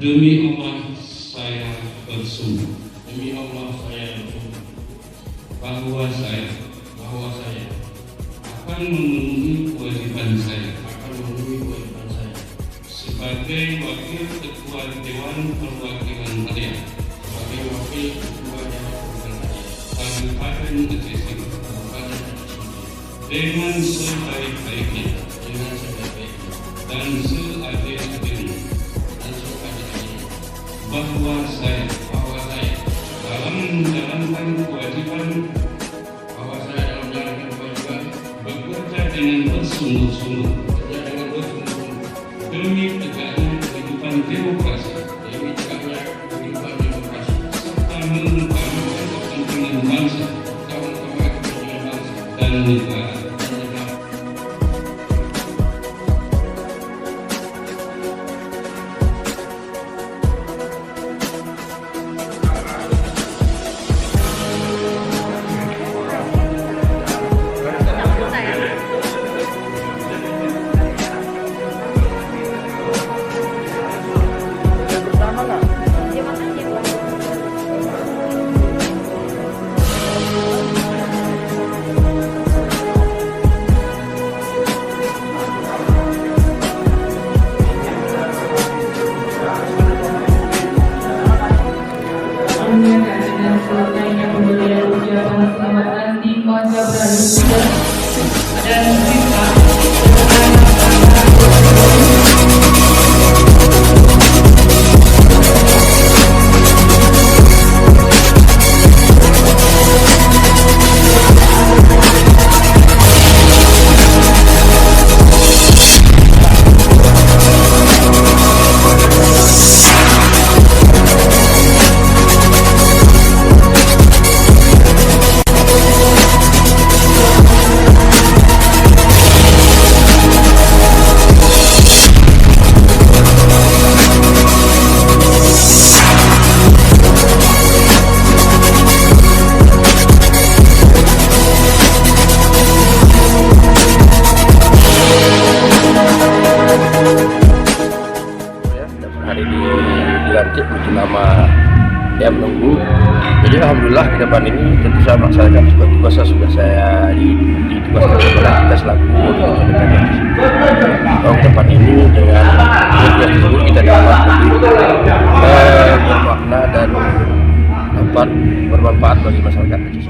Demi Allah saya bersumpah. Demi Allah saya bersumpah Bahwa saya akan memenuhi kewajiban saya sebagai Wakil Ketua Dewan Perwakilan Rakyat Kabupaten Aceh Singkil dengan sebaik-baiknya dan seadil-adilnya, bahwa saya dalam menjalankan kewajiban bekerja dengan bersungguh-sungguh demi tegaknya kehidupan demokrasi serta mengutamakan kepentingan bangsa dan negara. Dengan selesainya pemberian ucapan selamat nanti maka berada dan kita hari ini dilantik menuju nama yang menunggu. Jadi alhamdulillah ke depan ini tentu saya melaksanakan tugas yang sudah saya ditugaskan oleh kita selaku ke depan ini dengan tugas tersebut kita dapat bermakna dan dapat bermanfaat bagi masyarakat Aceh.